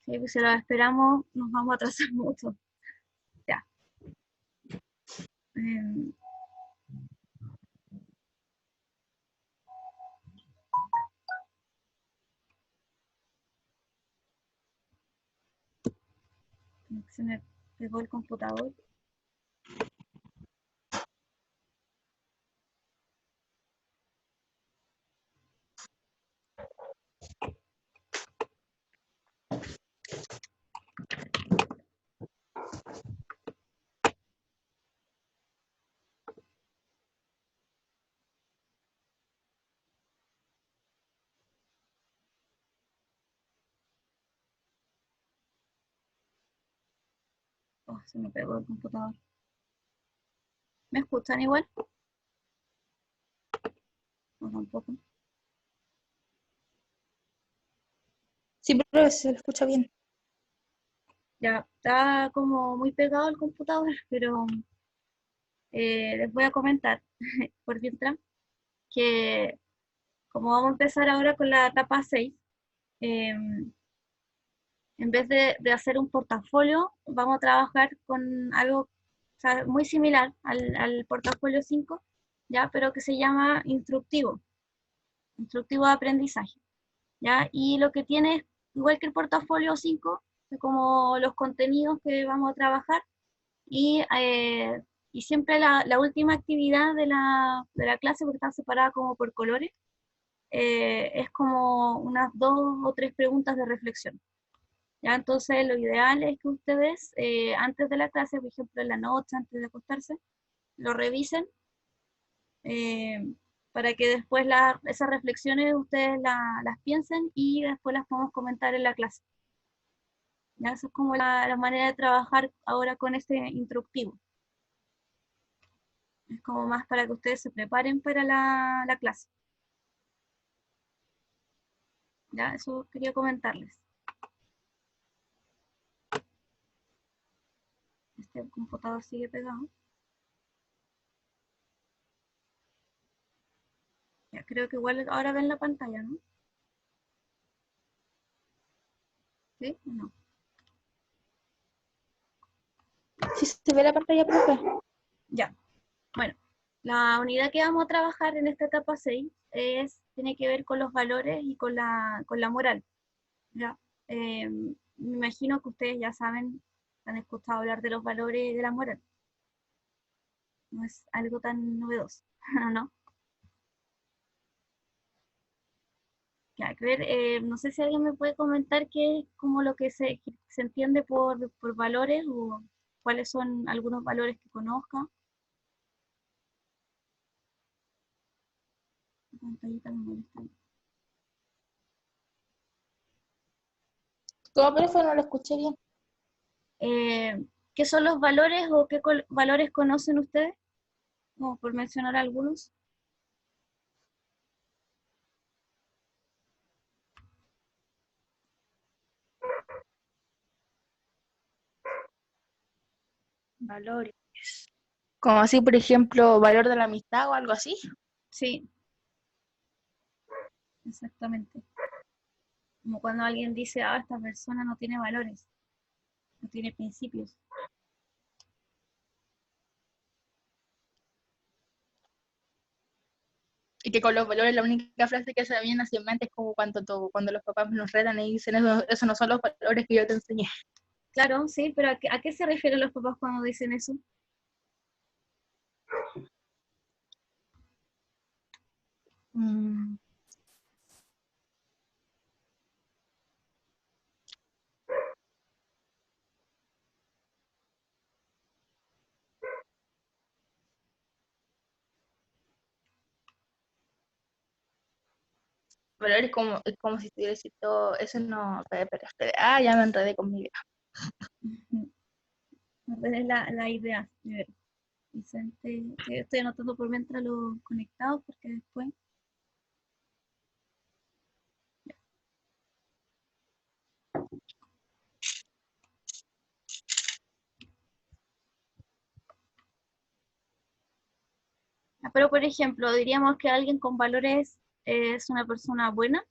Sí, pues si lo esperamos nos vamos a atrasar mucho. Ya. Eh, Se me pegó el computador. Oh, se me pegó el computador. ¿Me escuchan igual? No, tampoco. Sí, pero se lo escucha bien. Ya, está como muy pegado el computador, pero les voy a comentar por mientras que como vamos a empezar ahora con la etapa 6, en vez de hacer un portafolio, vamos a trabajar con algo, o sea, muy similar al portafolio 5, ¿ya? Pero que se llama instructivo de aprendizaje, ¿ya? Y lo que tiene es, igual que el portafolio 5, como los contenidos que vamos a trabajar y siempre la última actividad de la clase, porque está separada como por colores, es como unas 2 o 3 preguntas de reflexión. ¿Ya? Entonces, lo ideal es que ustedes, antes de la clase, por ejemplo, en la noche, antes de acostarse, lo revisen eh, para que después esas reflexiones ustedes las piensen y después las podemos comentar en la clase. ¿Ya? Esa es como la manera de trabajar ahora con este instructivo. Es como más para que ustedes se preparen para la clase. ¿Ya? Eso quería comentarles. Este computador sigue pegado. Ya, creo que igual ahora ven la pantalla, ¿no? ¿Sí? No. Sí, se ve la pantalla, profe. Ya. Bueno, la unidad que vamos a trabajar en esta etapa 6 tiene que ver con los valores y con la moral. ¿Ya? Me imagino que ustedes ya saben, han escuchado hablar de los valores y de la moral. No es algo tan novedoso, ¿no? Ya, que ver, no sé si alguien me puede comentar qué es como lo que se entiende por valores o cuáles son algunos valores que conozca. La pantallita me molesta. ¿Cómo, profe? No lo escuché bien. ¿Qué son los valores o qué valores conocen ustedes? Como por mencionar algunos. Valores. Como así, por ejemplo, valor de la amistad o algo así. Sí, exactamente. Como cuando alguien dice, ah, esta persona no tiene valores, no tiene principios. Y que con los valores la única frase que se me viene hacia mi mente es como cuando los papás nos retan y dicen, eso no son los valores que yo te enseñé. Claro, sí, pero ¿a qué se refieren los papás cuando dicen eso? Mm, valores es como si estuviera diciendo, eso no, espera, ya me enredé con mi idea. No tenés la idea. De ver, Vicente, estoy anotando por mientras los conectados porque después. Pero, por ejemplo, diríamos que alguien con valores es una persona buena,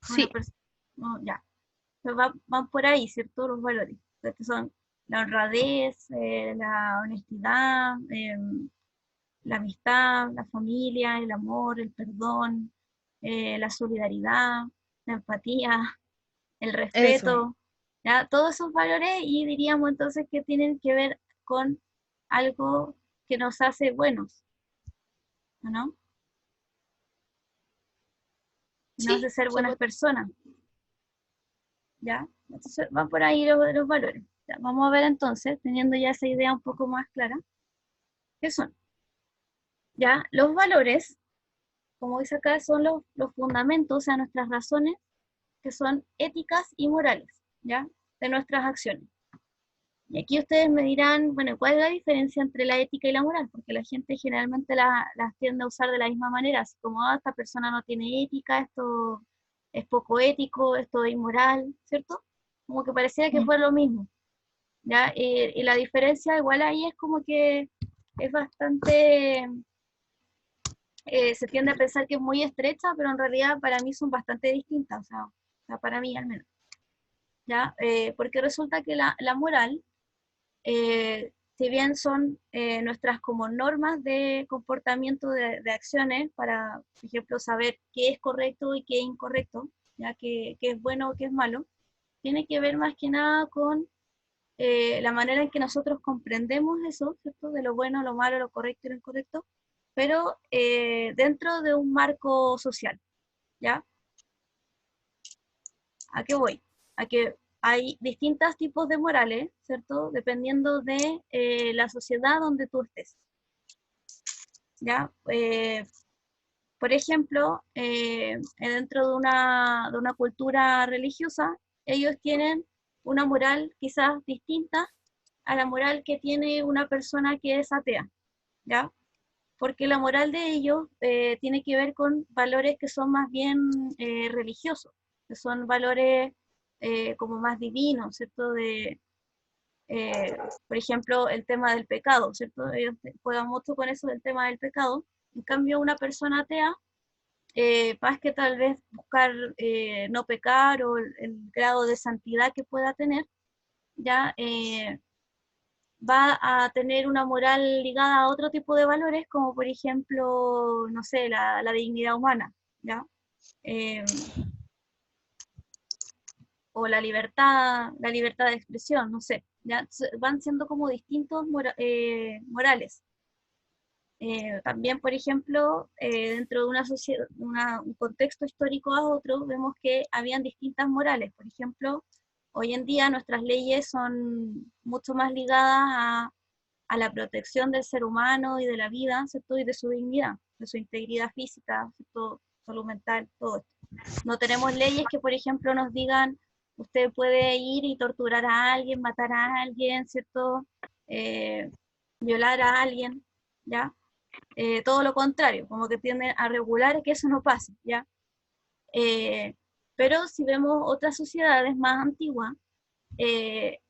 una Sí, persona. No, ya. Pues van por ahí, ¿cierto? Los valores. Estos son la honradez, la honestidad, la amistad, la familia, el amor, el perdón, la solidaridad, la empatía, el Eso. respeto, ¿ya? Todos esos valores y diríamos entonces que tienen que ver con algo que nos hace buenos, ¿no? Nos hace Sí, ser se buenas puede. personas, ¿ya? Entonces van por ahí los valores. Ya, vamos a ver entonces, teniendo ya esa idea un poco más clara, ¿qué son? Ya, los valores, como dice acá, son los fundamentos, o sea, nuestras razones que son éticas y morales, ¿ya? De nuestras acciones. Y aquí ustedes me dirán, bueno, ¿cuál es la diferencia entre la ética y la moral? Porque la gente generalmente las tiende a usar de la misma manera, así como, ah, esta persona no tiene ética, esto es poco ético, esto es inmoral, ¿cierto? Como que parecía que Mm. fue lo mismo, ¿ya? Y la diferencia igual ahí es como que es bastante, se tiende a pensar que es muy estrecha, pero en realidad para mí son bastante distintas, o sea para mí al menos, ¿ya? Porque resulta que la moral si bien son nuestras como normas de comportamiento de acciones para, por ejemplo, saber qué es correcto y qué es incorrecto, ya que es bueno o qué es malo, tiene que ver más que nada con la manera en que nosotros comprendemos eso, ¿cierto? De lo bueno, lo malo, lo correcto y lo incorrecto, pero dentro de un marco social, ¿ya? ¿A qué voy? A que hay distintos tipos de morales, ¿cierto? Dependiendo de la sociedad donde tú estés, ¿ya? Por ejemplo, dentro de una cultura religiosa, ellos tienen una moral quizás distinta a la moral que tiene una persona que es atea, ¿ya? Porque la moral de ellos tiene que ver con valores que son más bien religiosos, que son valores como más divinos, ¿cierto? Por ejemplo, el tema del pecado, ¿cierto? Ellos juegan mucho con eso del tema del pecado. En cambio, una persona atea, más que tal vez buscar no pecar o el grado de santidad que pueda tener, ya va a tener una moral ligada a otro tipo de valores, como por ejemplo, no sé, la dignidad humana, ¿ya? Eh, o la libertad de expresión, no sé, ¿ya? Van siendo como distintos morales. También, por ejemplo, dentro de una sociedad, un contexto histórico a otro, vemos que habían distintas morales. Por ejemplo, hoy en día nuestras leyes son mucho más ligadas a la protección del ser humano y de la vida, ¿cierto? Y de su dignidad, de su integridad física, ¿cierto? Salud mental, todo esto. No tenemos leyes que, por ejemplo, nos digan, usted puede ir y torturar a alguien, matar a alguien, ¿cierto? Eh, violar a alguien, ¿ya? Todo lo contrario, como que tienden a regular que eso no pase, ¿ya? Eh, pero si vemos otras sociedades más antiguas,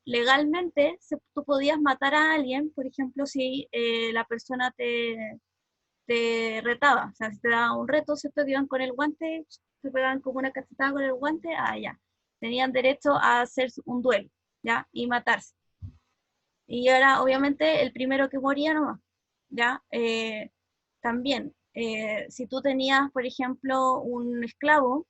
legalmente tú podías matar a alguien, por ejemplo, si la persona te retaba, o sea, si te daba un reto, ¿cierto? Que iban con el guante, se pegaban como una cachetada con el guante, ya. Tenían derecho a hacer un duelo, ¿ya? Y matarse. Y era obviamente el primero que moría nomás, ¿ya? También, si tú tenías, por ejemplo, un esclavo,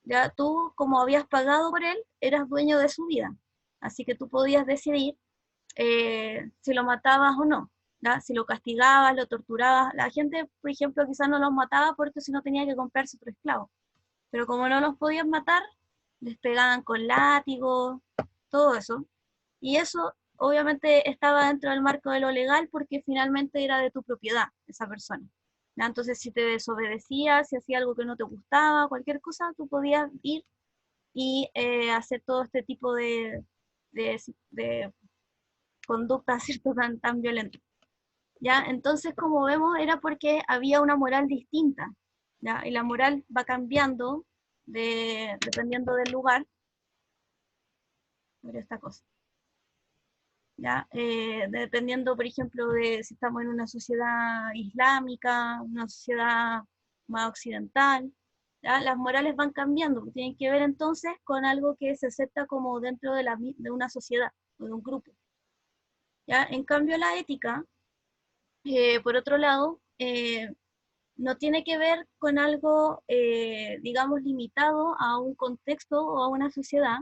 ya tú, como habías pagado por él, eras dueño de su vida. Así que tú podías decidir si lo matabas o no, ¿ya? Si lo castigabas, lo torturabas. La gente, por ejemplo, quizás no los mataba porque si no tenía que comprarse otro esclavo. Pero como no los podían matar, les pegaban con látigos, todo eso. Y eso obviamente estaba dentro del marco de lo legal porque finalmente era de tu propiedad esa persona. ¿Ya? Entonces, si te desobedecía, si hacía algo que no te gustaba, cualquier cosa, tú podías ir y hacer todo este tipo de conductas, ¿cierto? Tan violentas. ¿Ya? Entonces, como vemos, era porque había una moral distinta, ¿ya? Y la moral va cambiando dependiendo del lugar, pero esta cosa. ¿Ya? Dependiendo, por ejemplo, de si estamos en una sociedad islámica, una sociedad más occidental, ¿ya? Las morales van cambiando, porque tienen que ver entonces con algo que se acepta como dentro de una sociedad o de un grupo. ¿Ya? En cambio, la ética, por otro lado, no tiene que ver con algo, digamos, limitado a un contexto o a una sociedad,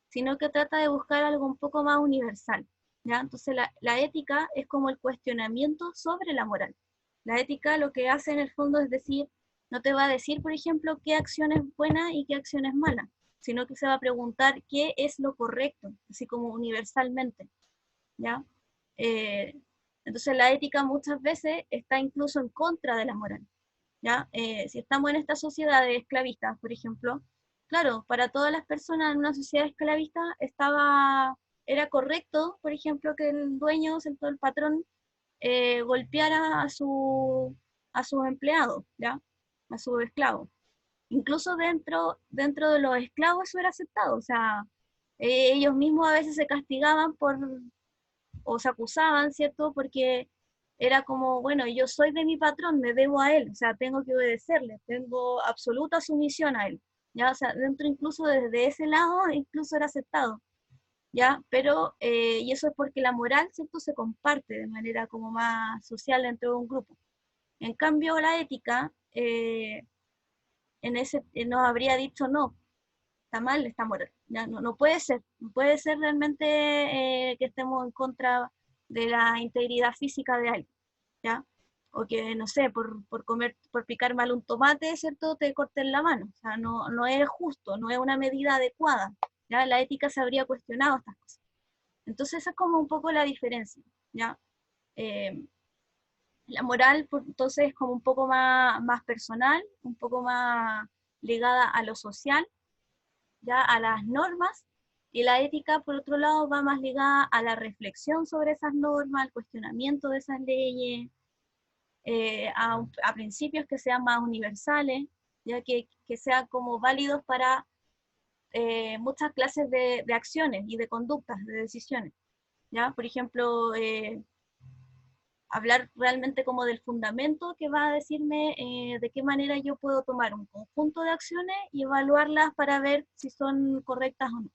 sino que trata de buscar algo un poco más universal. ¿Ya? Entonces, la ética es como el cuestionamiento sobre la moral. La ética lo que hace en el fondo es decir, no te va a decir, por ejemplo, qué acción es buena y qué acción es mala, sino que se va a preguntar qué es lo correcto, así como universalmente. ¿Ya? Eh, entonces la ética muchas veces está incluso en contra de la moral. ¿Ya? Si estamos en esta sociedad de esclavistas, por ejemplo, claro, para todas las personas en una sociedad esclavista era correcto, por ejemplo, que el dueño, el patrón, golpeara a sus empleados, ¿ya? A sus esclavos. Incluso dentro de los esclavos eso era aceptado, o sea, ellos mismos a veces se castigaban o se acusaban, ¿cierto? Porque era como, bueno, yo soy de mi patrón, me debo a él, o sea, tengo que obedecerle, tengo absoluta sumisión a él, ¿ya? O sea, dentro incluso desde ese lado, incluso era aceptado, ¿ya? Pero, y eso es porque la moral, ¿cierto? Se comparte de manera como más social dentro de un grupo. En cambio, la ética, nos habría dicho, no, está mal, está moral. Ya, no, no puede ser realmente que estemos en contra de la integridad física de alguien, ¿ya? O que, no sé, por picar mal un tomate, ¿cierto? Te corten la mano. O sea, no, no es justo, no es una medida adecuada, ¿ya? La ética se habría cuestionado estas cosas. Entonces, esa es como un poco la diferencia, ¿ya? Eh, la moral, entonces, es como un poco más personal, un poco más ligada a lo social, ya a las normas, y la ética, por otro lado, va más ligada a la reflexión sobre esas normas, al cuestionamiento de esas leyes, a principios que sean más universales, ya que sean como válidos para muchas clases de acciones y de conductas, de decisiones. ¿Ya? Por ejemplo, hablar realmente como del fundamento que va a decirme de qué manera yo puedo tomar un conjunto de acciones y evaluarlas para ver si son correctas o no.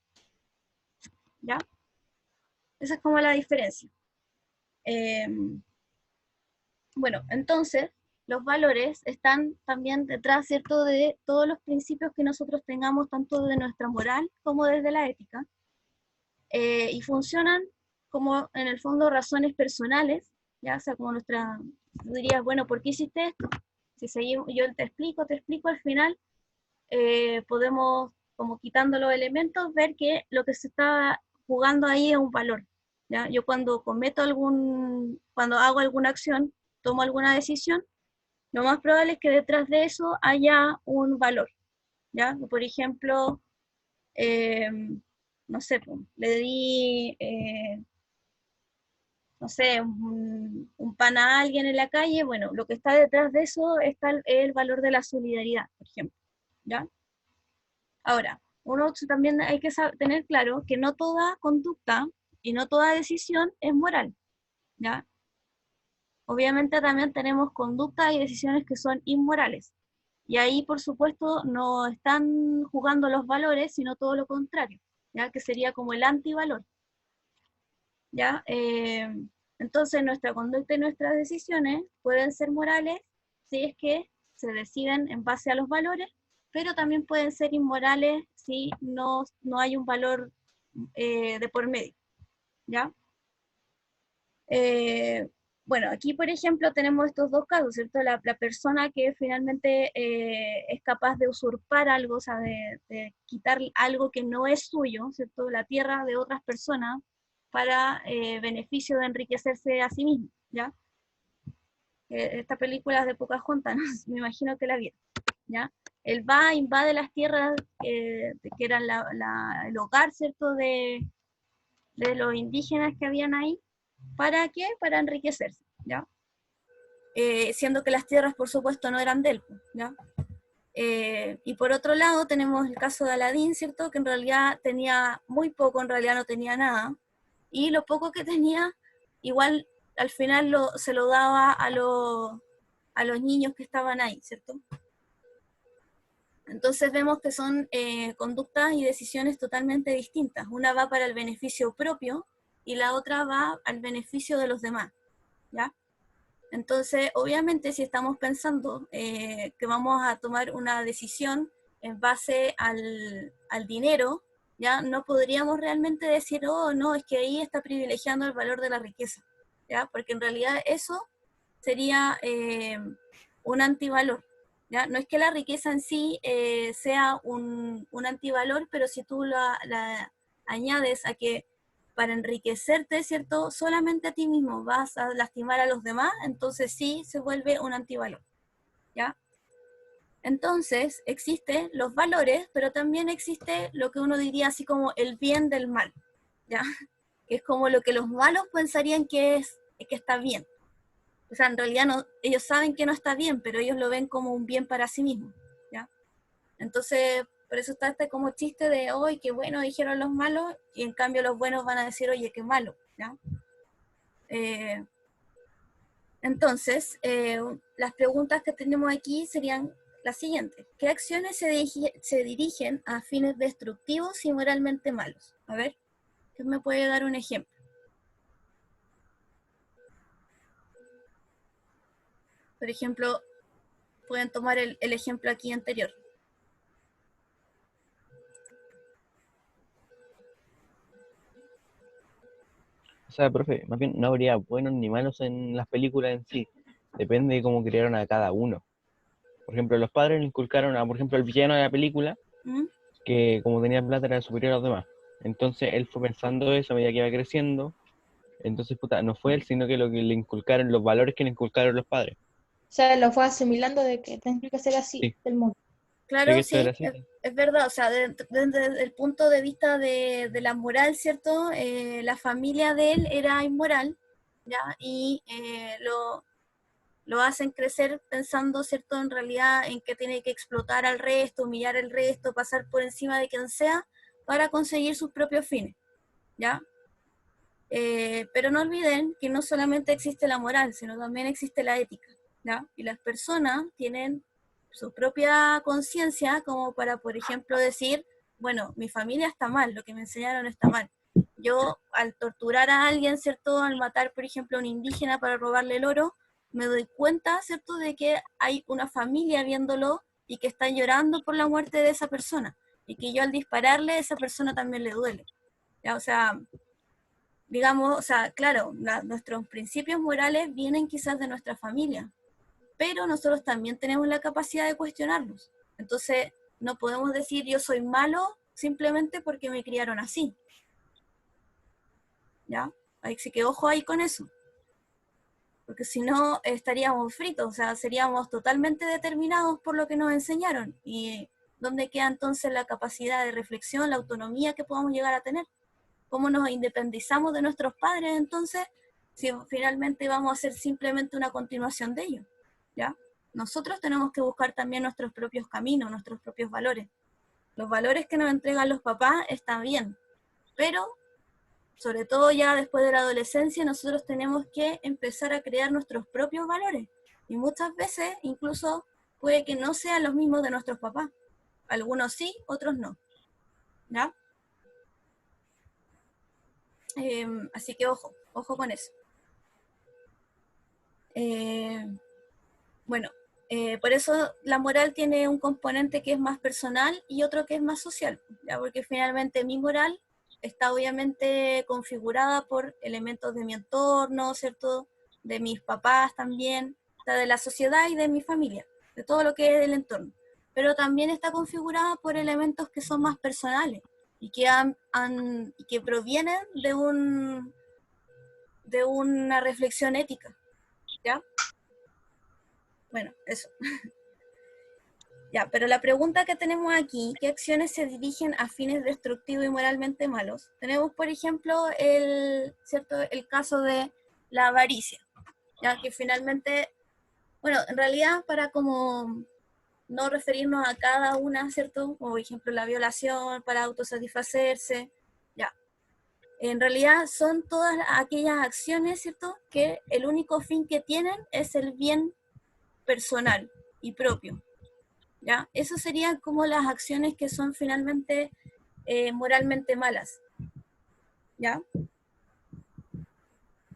¿Ya? Esa es como la diferencia. Eh, bueno, entonces, los valores están también detrás, ¿cierto?, de todos los principios que nosotros tengamos, tanto de nuestra moral como desde la ética, y funcionan como, en el fondo, razones personales, ya, o sea, como tú dirías, bueno, ¿por qué hiciste esto? Si seguimos, yo te explico, al final podemos, como quitando los elementos, ver que lo que se está jugando ahí es un valor. ¿Ya? Yo cuando hago alguna acción, tomo alguna decisión, lo más probable es que detrás de eso haya un valor. ¿Ya? Por ejemplo, eh, no sé, pues, le di, no sé, un pan a alguien en la calle, bueno, lo que está detrás de eso está el valor de la solidaridad, por ejemplo. ¿Ya? Ahora, uno también hay que tener claro que no toda conducta y no toda decisión es moral, ¿ya? Obviamente también tenemos conductas y decisiones que son inmorales. Y ahí, por supuesto, no están jugando los valores, sino todo lo contrario, ¿ya? Que sería como el antivalor, ¿ya? Entonces, nuestra conducta y nuestras decisiones pueden ser morales si es que se deciden en base a los valores, pero también pueden ser inmorales si no hay un valor de por medio, ¿ya? Eh, bueno, aquí, por ejemplo, tenemos estos dos casos, ¿cierto? La persona que finalmente es capaz de usurpar algo, o sea, de quitar algo que no es suyo, ¿cierto? La tierra de otras personas para beneficio de enriquecerse a sí mismo, ¿ya? Esta película es de Pocahontas, ¿no? Me imagino que la vieron, ¿ya? Él va, invade las tierras que eran el hogar, ¿cierto? De los indígenas que habían ahí. ¿Para qué? Para enriquecerse, ¿ya? Siendo que las tierras, por supuesto, no eran de él, ¿ya? Y por otro lado tenemos el caso de Aladín, ¿cierto? Que en realidad tenía muy poco, en realidad no tenía nada, y lo poco que tenía, igual al final se lo daba a los niños que estaban ahí, ¿cierto? Entonces vemos que son conductas y decisiones totalmente distintas. Una va para el beneficio propio y la otra va al beneficio de los demás, ¿ya? Entonces, obviamente, si estamos pensando que vamos a tomar una decisión en base al dinero, ya no podríamos realmente decir, oh, no, es que ahí está privilegiando el valor de la riqueza, ¿ya? Porque en realidad eso sería un antivalor, ¿ya? No es que la riqueza en sí sea un antivalor, pero si tú la añades a que para enriquecerte, ¿cierto? Solamente a ti mismo vas a lastimar a los demás, entonces sí se vuelve un antivalor, ¿ya? Entonces, existen los valores, pero también existe lo que uno diría así como el bien del mal, ¿ya? Que es como lo que los malos pensarían que está bien. O sea, en realidad no, ellos saben que no está bien, pero ellos lo ven como un bien para sí mismos, ¿ya? Entonces, por eso está este como chiste de, hoy qué bueno dijeron los malos, y en cambio los buenos van a decir, oye, qué malo, ¿ya? Eh, entonces, las preguntas que tenemos aquí serían las siguientes. ¿Qué acciones se dirigen a fines destructivos y moralmente malos? A ver, ¿qué me puede dar un ejemplo? Por ejemplo, pueden tomar el ejemplo aquí anterior. O sea, profe, más bien no habría buenos ni malos en las películas en sí. Depende de cómo crearon a cada uno. Por ejemplo, los padres le inculcaron a, por ejemplo, el villano de la película, ¿Mm? que como tenía plata era superior a los demás. Entonces él fue pensando eso a medida que iba creciendo. Entonces, puta, no fue él, sino que lo que le inculcaron, los valores que le inculcaron los padres. O sea, lo fue asimilando de que tendría que ser así, Sí, del mundo. sé que Claro, esto era sí, así. es verdad, o sea, desde el punto de vista de la moral, ¿cierto? La familia de él era inmoral, ¿ya? Y lo hacen crecer pensando, ¿cierto? En realidad en que tiene que explotar al resto, humillar al resto, pasar por encima de quien sea para conseguir sus propios fines, ¿ya? Pero no olviden que no solamente existe la moral, sino también existe la ética, ¿ya? Y las personas tienen su propia conciencia como para, por ejemplo, decir, bueno, mi familia está mal, lo que me enseñaron está mal. Yo, al torturar a alguien, ¿cierto? Al matar, por ejemplo, a un indígena para robarle el oro, me doy cuenta, ¿cierto?, de que hay una familia viéndolo y que está llorando por la muerte de esa persona. Y que yo al dispararle, a esa persona también le duele. ¿Ya? O sea, digamos, o sea, claro, nuestros principios morales vienen quizás de nuestra familia, pero nosotros también tenemos la capacidad de cuestionarlos. Entonces, no podemos decir yo soy malo simplemente porque me criaron así, ¿ya? Así que ojo ahí con eso, porque si no estaríamos fritos, o sea, seríamos totalmente determinados por lo que nos enseñaron. ¿Y dónde queda entonces la capacidad de reflexión, la autonomía que podamos llegar a tener? ¿Cómo nos independizamos de nuestros padres entonces si finalmente vamos a ser simplemente una continuación de ellos? ¿Ya? Nosotros tenemos que buscar también nuestros propios caminos, nuestros propios valores. Los valores que nos entregan los papás están bien, pero sobre todo ya después de la adolescencia nosotros tenemos que empezar a crear nuestros propios valores. Y muchas veces incluso puede que no sean los mismos de nuestros papás. Algunos sí, otros no. ¿Ya? Así que ojo, ojo con eso. Bueno, por eso la moral tiene un componente que es más personal y otro que es más social, ¿ya? Porque finalmente mi moral está obviamente configurada por elementos de mi entorno, ¿cierto? De mis papás también, de la sociedad y de mi familia, de todo lo que es el entorno. Pero también está configurada por elementos que son más personales y que, y que provienen de una reflexión ética, ¿ya? Bueno, eso. Ya, pero la pregunta que tenemos aquí, ¿qué acciones se dirigen a fines destructivos y moralmente malos? Tenemos, por ejemplo, ¿cierto? El caso de la avaricia, ya que finalmente, bueno, en realidad para como no referirnos a cada una, ¿cierto? Como por ejemplo la violación para autosatisfacerse, ya. En realidad son todas aquellas acciones, ¿cierto? Que el único fin que tienen es el bien personal y propio, ¿ya? Eso serían como las acciones que son finalmente moralmente malas, ¿ya?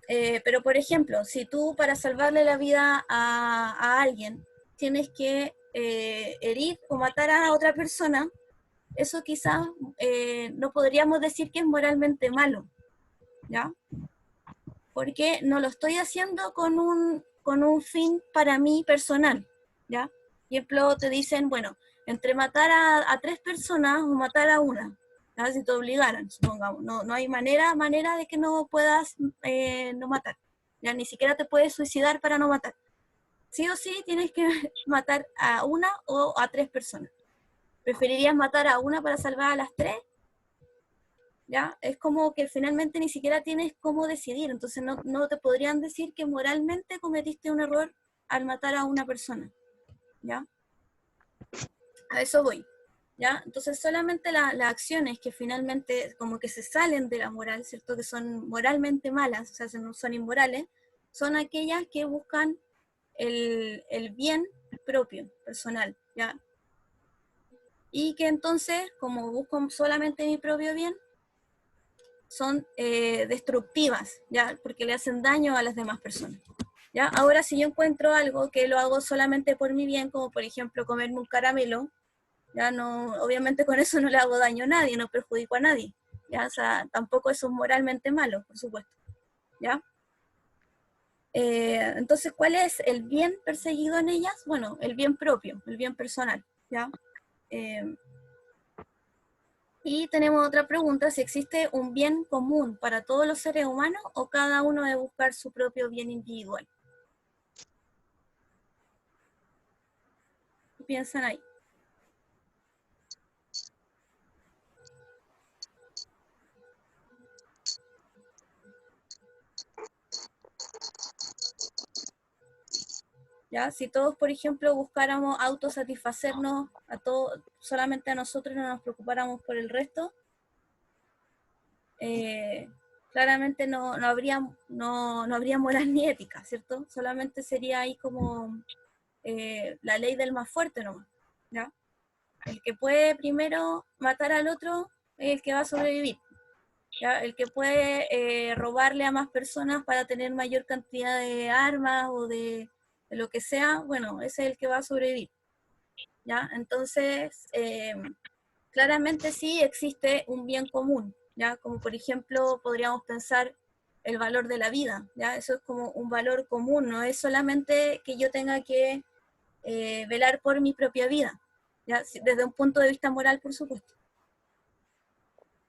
Pero por ejemplo, si tú para salvarle la vida a alguien tienes que herir o matar a otra persona, eso quizás no podríamos decir que es moralmente malo, ¿ya? Porque no lo estoy haciendo con un fin para mí personal, ¿ya? Por ejemplo, te dicen, bueno, entre matar a 3 personas o matar a una, ¿ya? Si te obligaran, supongamos, no hay manera de que no puedas no matar, ya ni siquiera te puedes suicidar para no matar. Sí o sí tienes que matar a una o a 3 personas. ¿Preferirías matar a una para salvar a las 3? ¿Ya? Es como que finalmente ni siquiera tienes cómo decidir, entonces no te podrían decir que moralmente cometiste un error al matar a una persona, ¿ya? A eso voy, ¿ya? Entonces solamente las acciones que finalmente como que se salen de la moral, ¿cierto? Que son moralmente malas, o sea, son inmorales, son aquellas que buscan el bien propio, personal, ¿ya? Y que entonces, como busco solamente mi propio bien, son destructivas, ¿ya? Porque le hacen daño a las demás personas, ¿ya? Ahora, si yo encuentro algo que lo hago solamente por mi bien, como por ejemplo comerme un caramelo, ya no, obviamente con eso no le hago daño a nadie, no perjudico a nadie, ¿ya? O sea, tampoco eso es moralmente malo, por supuesto, ¿ya? Entonces, ¿cuál es el bien perseguido en ellas? Bueno, el bien propio, el bien personal, ¿ya? Y tenemos otra pregunta, si existe un bien común para todos los seres humanos o cada uno debe buscar su propio bien individual. ¿Qué piensan ahí? ¿Ya? Si todos, por ejemplo, buscáramos autosatisfacernos a todos, solamente a nosotros, no nos preocupáramos por el resto, claramente no habría moral ni ética, ¿cierto? Solamente sería ahí como la ley del más fuerte nomás, ¿ya? El que puede primero matar al otro es el que va a sobrevivir, ¿ya? El que puede robarle a más personas para tener mayor cantidad de armas o de lo que sea, bueno, ese es el que va a sobrevivir, ¿ya? Entonces, claramente sí existe un bien común, ¿ya? Como por ejemplo podríamos pensar el valor de la vida, ¿ya? Eso es como un valor común, no es solamente que yo tenga que velar por mi propia vida, ¿ya? Desde un punto de vista moral, por supuesto.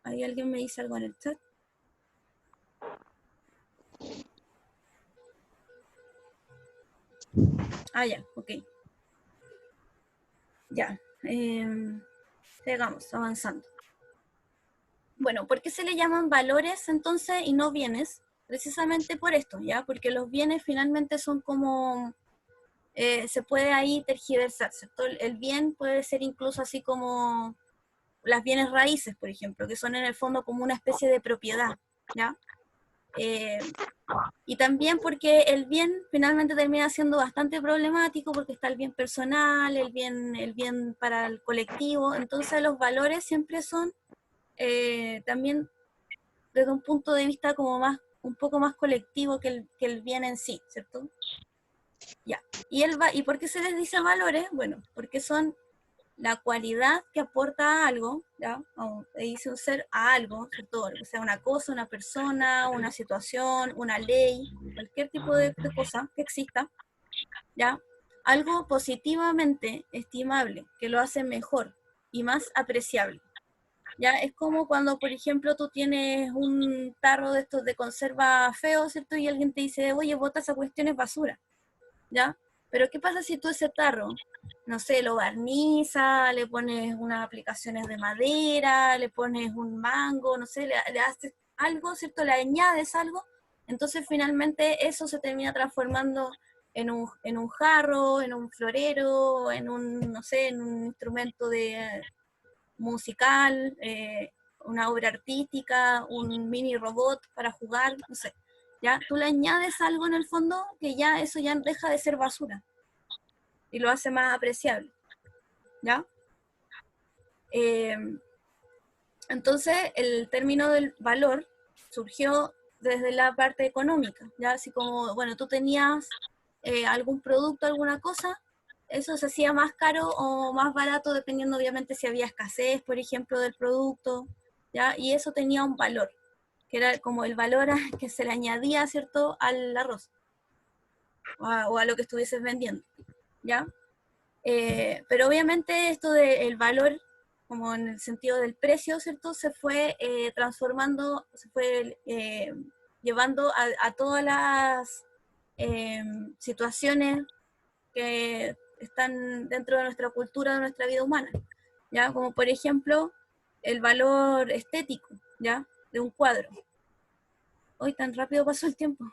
¿Ahí alguien me dice algo en el chat? Ah, ya, ok. Ya. Sigamos avanzando. Bueno, ¿por qué se le llaman valores entonces y no bienes? Precisamente por esto, ¿ya? Porque los bienes finalmente son como, se puede ahí tergiversar, ¿cierto? El bien puede ser incluso así como las bienes raíces, por ejemplo, que son en el fondo como una especie de propiedad, ¿ya? Y también porque el bien finalmente termina siendo bastante problemático porque está el bien personal, el bien para el colectivo, entonces los valores siempre son también desde un punto de vista como más, un poco más colectivo que el bien en sí, ¿cierto? Ya. ¿Y por qué se les dice valores? Bueno, porque son la cualidad que aporta a algo, ¿ya? O dice un ser a algo, ¿cierto? O sea, una cosa, una persona, una situación, una ley, cualquier tipo de cosa que exista, ¿ya? Algo positivamente estimable, que lo hace mejor y más apreciable. ¿Ya? Es como cuando, por ejemplo, tú tienes un tarro de estos de conserva feo, ¿cierto? Y alguien te dice, oye, bota esa cuestión, es basura, ¿ya? Pero ¿qué pasa si tú ese tarro, no sé, lo barnizas, le pones unas aplicaciones de madera, le pones un mango, no sé, le haces algo, ¿cierto? Le añades algo, entonces finalmente eso se termina transformando en un jarro, en un florero, en un, no sé, en un instrumento de musical, una obra artística, un mini robot para jugar, no sé. Ya tú le añades algo en el fondo que ya eso ya deja de ser basura y lo hace más apreciable. ¿ya? Eh, entonces, el término del valor surgió desde la parte económica, ¿ya? Así como, bueno, tú tenías algún producto, alguna cosa, eso se hacía más caro o más barato dependiendo obviamente si había escasez, por ejemplo, del producto, ¿ya? Y eso tenía un valor, que era como el valor que se le añadía, ¿cierto?, al arroz o a lo que estuvieses vendiendo, ¿ya? Pero obviamente esto del valor, como en el sentido del precio, ¿cierto?, se fue transformando, se fue llevando a todas las situaciones que están dentro de nuestra cultura, de nuestra vida humana, ¿ya? Como por ejemplo el valor estético, ¿ya? De un cuadro. Hoy tan rápido pasó el tiempo.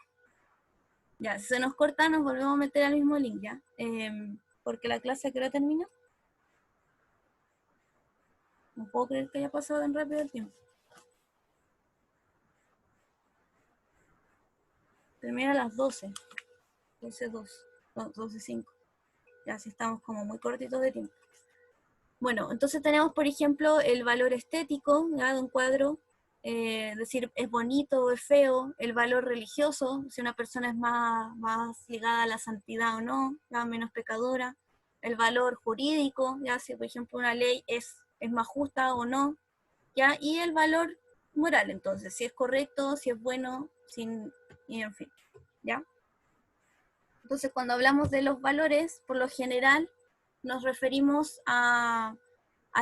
Ya, si se nos corta, nos volvemos a meter al mismo link, ¿ya? Porque la clase que ahora termina. No puedo creer que haya pasado tan rápido el tiempo. Termina a las 12. 12:02. No, 12:05. Ya, si estamos como muy cortitos de tiempo. Bueno, entonces tenemos, por ejemplo, el valor estético, ¿ya?, de un cuadro, es decir, es bonito o es feo, el valor religioso, si una persona es más ligada a la santidad o no, ¿ya?, menos pecadora, el valor jurídico, ya, si por ejemplo una ley es más justa o no, ¿ya? Y el valor moral, entonces, si es correcto, si es bueno, y en fin, ¿ya? Entonces, cuando hablamos de los valores, por lo general, nos referimos a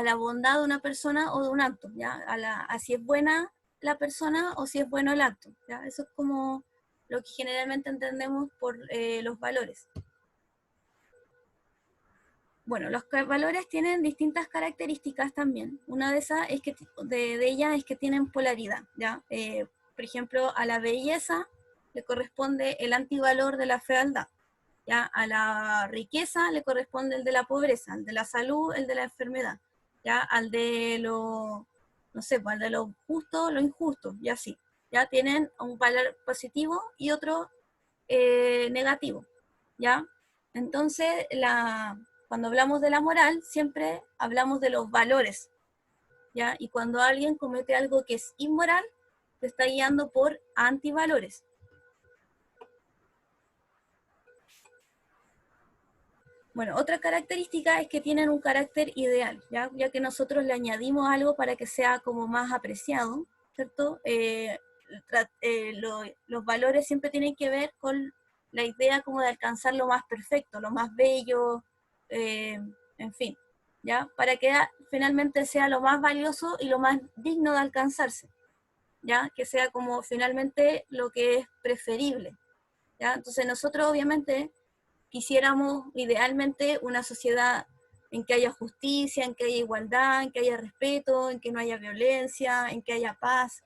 la bondad de una persona o de un acto, ¿ya? A si es buena la persona o si es bueno el acto, ¿ya? Eso es como lo que generalmente entendemos por los valores. Bueno, los valores tienen distintas características también. Una de esas es que de ellas es que tienen polaridad, ¿ya? Por ejemplo, a la belleza le corresponde el antivalor de la fealdad, ¿ya? A la riqueza le corresponde el de la pobreza, al de la salud, el de la enfermedad, ¿ya? Al de lo, no sé, pues al de lo justo, lo injusto, y así. Ya tienen un valor positivo y otro negativo, ¿ya? Entonces, cuando hablamos de la moral, siempre hablamos de los valores, ¿ya? Y cuando alguien comete algo que es inmoral, se está guiando por antivalores. Bueno, otra característica es que tienen un carácter ideal, ya que nosotros le añadimos algo para que sea como más apreciado, ¿cierto? Los valores siempre tienen que ver con la idea como de alcanzar lo más perfecto, lo más bello, en fin, ¿ya? Para que finalmente sea lo más valioso y lo más digno de alcanzarse, ¿ya? Que sea como finalmente lo que es preferible, ¿ya? Entonces nosotros obviamente quisiéramos idealmente una sociedad en que haya justicia, en que haya igualdad, en que haya respeto, en que no haya violencia, en que haya paz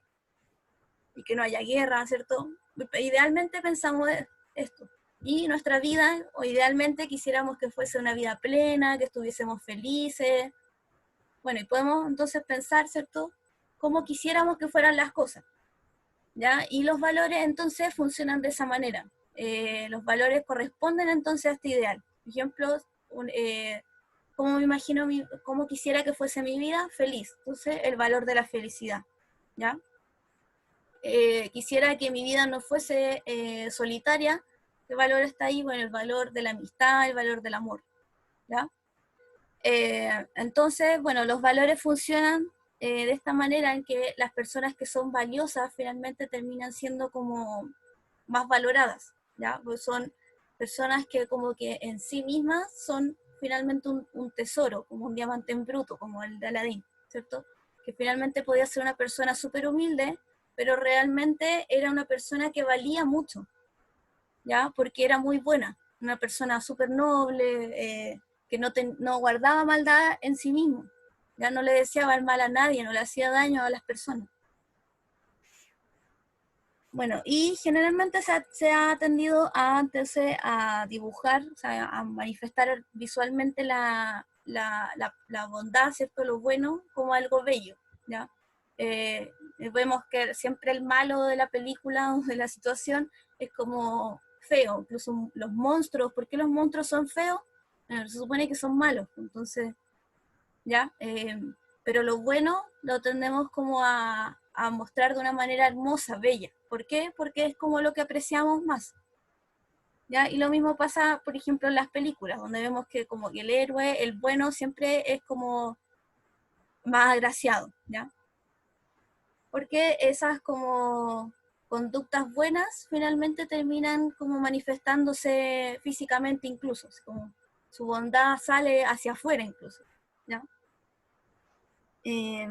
y que no haya guerra, ¿cierto? Idealmente pensamos esto. Y nuestra vida, o idealmente quisiéramos que fuese una vida plena, que estuviésemos felices. Bueno, y podemos entonces pensar, ¿cierto?, cómo quisiéramos que fueran las cosas, ¿ya? Y los valores entonces funcionan de esa manera. Los valores corresponden entonces a este ideal. Por ejemplo, ¿cómo me imagino, cómo quisiera que fuese mi vida? Feliz. Entonces, el valor de la felicidad, ¿ya? Quisiera que mi vida no fuese solitaria. ¿Qué valor está ahí? Bueno, el valor de la amistad, el valor del amor, ¿ya? Entonces, bueno, los valores funcionan de esta manera en que las personas que son valiosas finalmente terminan siendo como más valoradas, ¿ya? Pues son personas que como que en sí mismas son finalmente un tesoro, como un diamante en bruto, como el de Aladín, ¿cierto? Que finalmente podía ser una persona súper humilde, pero realmente era una persona que valía mucho, ¿ya? Porque era muy buena, una persona súper noble, que no guardaba maldad en sí mismo, ya no le deseaba el mal a nadie, no le hacía daño a las personas. Bueno, y generalmente se ha tendido entonces a dibujar, o sea, a manifestar visualmente la bondad, ¿cierto?, lo bueno, como algo bello, ¿ya? Vemos que siempre el malo de la película o de la situación es como feo, incluso los monstruos. ¿Por qué los monstruos son feos? Se supone que son malos, entonces ¿ya? Pero lo bueno lo tendemos como a mostrar de una manera hermosa, bella. ¿Por qué? Porque es como lo que apreciamos más, ¿ya? Y lo mismo pasa, por ejemplo, en las películas, donde vemos que como que el héroe, el bueno, siempre es como más agraciado, ¿ya? Porque esas como conductas buenas finalmente terminan como manifestándose físicamente incluso, como su bondad sale hacia afuera incluso, ¿ya? Eh,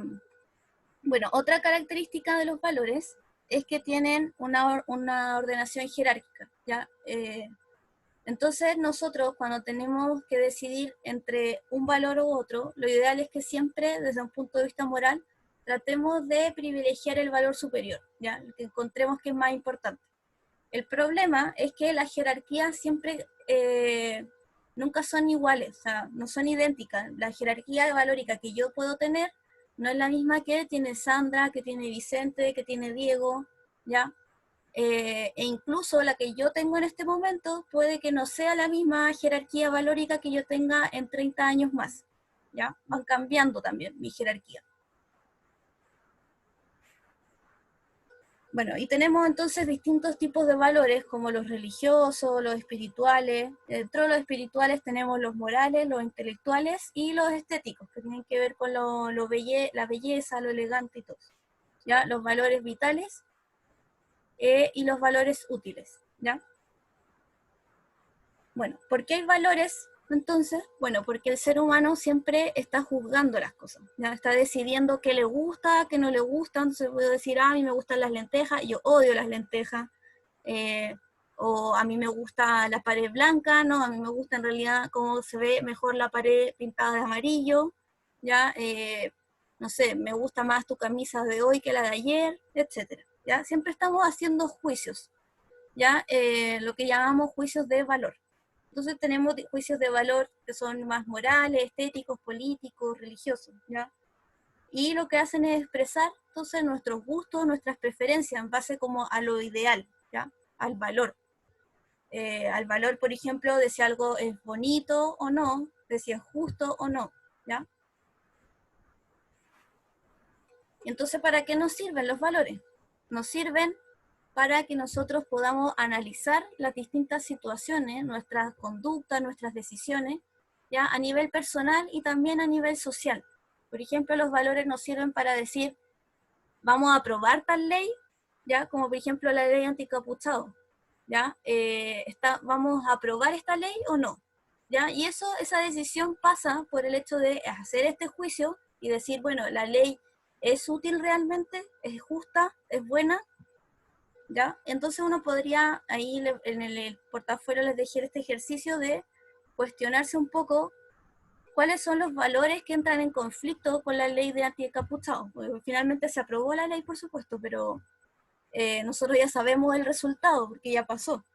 bueno, otra característica de los valores es que tienen una ordenación jerárquica, ¿ya? Entonces nosotros cuando tenemos que decidir entre un valor u otro, lo ideal es que siempre desde un punto de vista moral tratemos de privilegiar el valor superior, ¿ya? El que encontremos que es más importante. El problema es que las jerarquías siempre nunca son iguales, o sea, no son idénticas. La jerarquía valórica que yo puedo tener no es la misma que tiene Sandra, que tiene Vicente, que tiene Diego, ¿ya? E incluso la que yo tengo en este momento puede que no sea la misma jerarquía valórica que yo tenga en 30 años más, ¿ya? Van cambiando también mi jerarquía. Bueno, y tenemos entonces distintos tipos de valores, como los religiosos, los espirituales. Dentro de los espirituales tenemos los morales, los intelectuales y los estéticos, que tienen que ver con la belleza, lo elegante y todo. ¿Ya? Los valores vitales y los valores útiles, ¿ya? Bueno, ¿por qué hay valores entonces? Bueno, porque el ser humano siempre está juzgando las cosas, ¿ya? Está decidiendo qué le gusta, qué no le gusta. Entonces puedo decir, a mí me gustan las lentejas, yo odio las lentejas, eh, o a mí me gusta la pared blanca, no, a mí me gusta en realidad cómo se ve mejor la pared pintada de amarillo, ¿ya? No sé, me gusta más tu camisa de hoy que la de ayer, etcétera, ¿ya? Siempre estamos haciendo juicios, ¿ya? Lo que llamamos juicios de valor. Entonces tenemos juicios de valor que son más morales, estéticos, políticos, religiosos, ¿ya? Y lo que hacen es expresar entonces nuestros gustos, nuestras preferencias en base como a lo ideal, ¿ya? Al valor. Al valor, por ejemplo, de si algo es bonito o no, de si es justo o no, ¿ya? Entonces, ¿para qué nos sirven los valores? Nos sirven para que nosotros podamos analizar las distintas situaciones, nuestras conductas, nuestras decisiones, ya a nivel personal y también a nivel social. Por ejemplo, los valores nos sirven para decir, vamos a aprobar tal ley, ya como por ejemplo la ley anticapuchado, ya vamos a aprobar esta ley o no, ya y esa decisión pasa por el hecho de hacer este juicio y decir, bueno, la ley es útil realmente, es justa, es buena, ¿ya? Entonces uno podría, ahí en el portafolio les dejé este ejercicio de cuestionarse un poco cuáles son los valores que entran en conflicto con la ley de antiencapuchados. Porque finalmente se aprobó la ley, por supuesto, pero nosotros ya sabemos el resultado, porque ya pasó.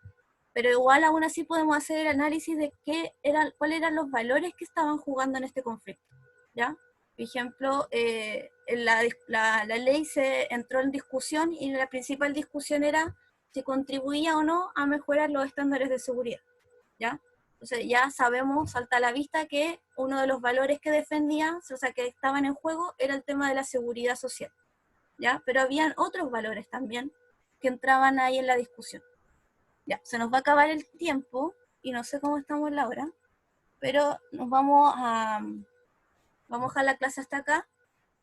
Pero igual aún así podemos hacer el análisis de cuáles eran los valores que estaban jugando en este conflicto, ¿ya? Por ejemplo, la ley se entró en discusión y la principal discusión era si contribuía o no a mejorar los estándares de seguridad, ¿ya? Entonces ya sabemos, salta a la vista que uno de los valores que defendía, o sea, que estaban en juego, era el tema de la seguridad social, ¿ya? Pero habían otros valores también que entraban ahí en la discusión. Ya, se nos va a acabar el tiempo y no sé cómo estamos en la hora, pero vamos a dejar la clase hasta acá,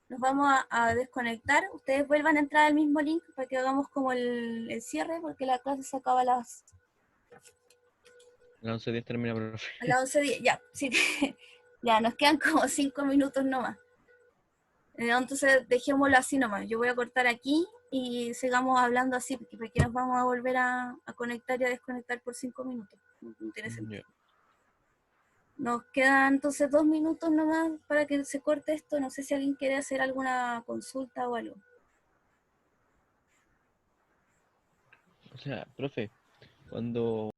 nos vamos a desconectar, ustedes vuelvan a entrar al mismo link para que hagamos como el cierre, porque la clase se acaba A las 11:10 termina, profe. a las 11:10, ya, sí, ya, nos quedan como 5 minutos nomás. Entonces dejémoslo así nomás, yo voy a cortar aquí y sigamos hablando así, porque nos vamos a volver a conectar y a desconectar por 5 minutos, no tiene sentido. Nos quedan entonces 2 minutos nomás para que se corte esto. No sé si alguien quiere hacer alguna consulta o algo. O sea, profe, cuando